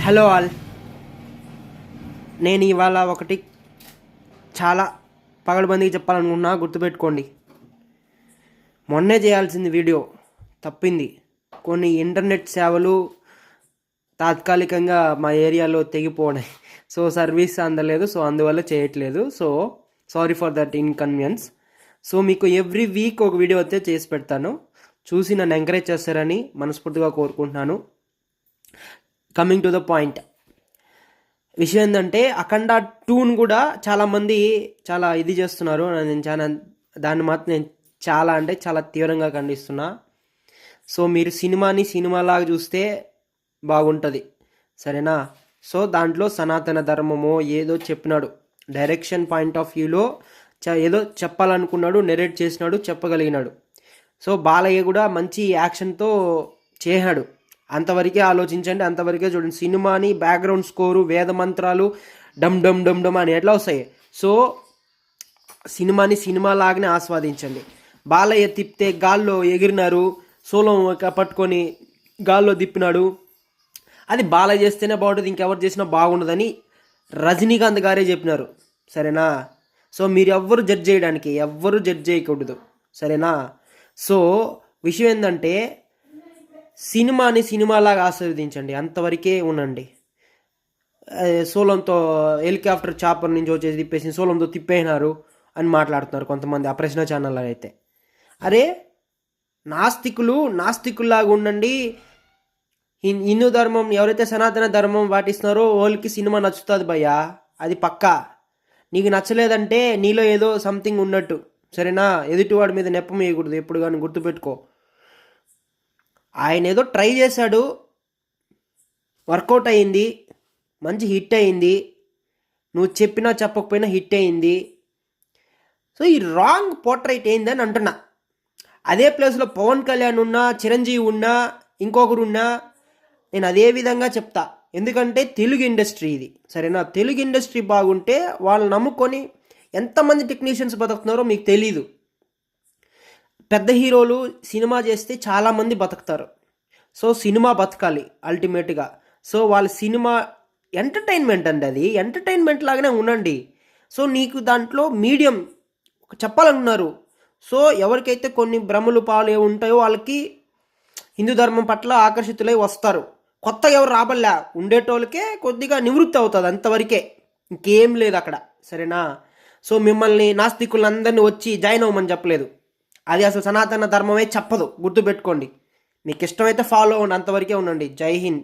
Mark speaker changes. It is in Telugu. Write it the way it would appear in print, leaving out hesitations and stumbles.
Speaker 1: హలో ఆల్, నేను ఇవాళ ఒకటి చాలా పగడబందీకి చెప్పాలనుకున్నా. గుర్తుపెట్టుకోండి, మొన్నే చేయాల్సింది వీడియో తప్పింది. కొన్ని ఇంటర్నెట్ సేవలు తాత్కాలికంగా మా ఏరియాలో తెగిపోయినాయి. సో సర్వీస్ అందలేదు, సో అందువల్ల చేయట్లేదు. So sorry for that inconvenience. So మీకు ఎవ్రీ వీక్ ఒక వీడియో అయితే చేసి పెడతాను. చూసి నన్ను ఎంకరేజ్ చేస్తారని మనస్ఫూర్తిగా కోరుకుంటున్నాను. కమింగ్ టు ద పాయింట్, విషయం ఏంటంటే అఖండ 2ను కూడా చాలామంది చాలా ఇది చేస్తున్నారు. దాన్ని మాత్రం నేను చాలా తీవ్రంగా ఖండిస్తున్నా. సో మీరు సినిమాని సినిమాలాగా చూస్తే బాగుంటుంది, సరేనా? సో దాంట్లో సనాతన ధర్మమో ఏదో చెప్పినాడు, డైరెక్షన్ పాయింట్ ఆఫ్ వ్యూలో ఏదో చెప్పాలనుకున్నాడు, నెరేట్ చేసినాడు, చెప్పగలిగినాడు. సో బాలయ్య కూడా మంచి యాక్షన్తో చేశాడు. అంతవరకే ఆలోచించండి, అంతవరకే చూడండి. సినిమాని బ్యాక్గ్రౌండ్ స్కోరు, వేద మంత్రాలు డమ్ డమ్ డమ్ డమ్ అని ఎట్లా వస్తాయి. సో సినిమాని సినిమాలాగానే ఆస్వాదించండి. బాలయ్య తిప్పితే గాల్లో ఎగిరినారు, సోలం పట్టుకొని గాల్లో తిప్పినాడు. అది బాలయ్య చేస్తేనే బాగుంటుంది, ఇంకెవరు చేసినా బాగుండదని రజనీకాంత్ గారే చెప్పినారు, సరేనా? సో మీరు ఎవ్వరు జడ్జ్ చేయకూడదు, సరేనా? సో విషయం ఏంటంటే సినిమాని సినిమాలాగా ఆస్వాదించండి, అంతవరకే ఉండండి. సోలంతో హెలికాప్టర్ చాపర్ నుంచి వచ్చేసి తిప్పేసి సోలంతో తిప్పేసినారు అని మాట్లాడుతున్నారు కొంతమంది ఆ ప్రశ్న ఛానల్లో అయితే. అరే నాస్తికుల్లాగా ఉండండి. హిందూ ధర్మం ఎవరైతే సనాతన ధర్మం పాటిస్తున్నారో వాళ్ళకి సినిమా నచ్చుతుంది భయ్యా, అది పక్కా. నీకు నచ్చలేదంటే నీలో ఏదో సంథింగ్ ఉన్నట్టు, సరేనా? ఎదుటివాడి మీద నెప్పం వేయకూడదు ఎప్పుడు కానీ, గుర్తుపెట్టుకో. ఆయన ఏదో ట్రై చేశాడు, వర్కౌట్ అయింది, మంచి హిట్ అయింది. నువ్వు చెప్పినా చెప్పకపోయినా హిట్ అయింది. సో ఈ రాంగ్ పోర్ట్రైట్ అయిందని అంటున్నా. అదే ప్లేస్లో పవన్ కళ్యాణ్ ఉన్నా, చిరంజీవి ఉన్నా, ఇంకొకరు ఉన్నా నేను అదే విధంగా చెప్తా. ఎందుకంటే తెలుగు ఇండస్ట్రీ ఇది, సరేనా? తెలుగు ఇండస్ట్రీ బాగుంటే వాళ్ళు నమ్ముకొని ఎంతమంది టెక్నీషియన్స్ బతుకుతున్నారో మీకు తెలీదు. పెద్ద హీరోలు సినిమా చేస్తే చాలామంది బతుకుతారు. సో సినిమా బతకాలి అల్టిమేట్గా. సో వాళ్ళ సినిమా ఎంటర్టైన్మెంట్ అండి, అది ఎంటర్టైన్మెంట్ లాగానే ఉండండి. సో నీకు దాంట్లో మీడియం చెప్పాలనుకున్నారు. సో ఎవరికైతే కొన్ని భ్రమలు పాలు ఉంటాయో వాళ్ళకి హిందూ ధర్మం పట్ల ఆకర్షితులై వస్తారు. కొత్త ఎవరు రాబల్లా, ఉండేటోళ్ళకే కొద్దిగా నివృత్తి అవుతుంది, అంతవరకే, ఇంకేం లేదు అక్కడ, సరేనా? సో మిమ్మల్ని నాస్తికులందరినీ వచ్చి జాయిన్ అవ్వమని చెప్పలేదు. అది అసలు సనాతన ధర్మమే చెప్పదు, గుర్తుపెట్టుకోండి. మీకు ఇష్టమైతే ఫాలో అవ్వండి, అంతవరకే ఉండండి. జై హింద్.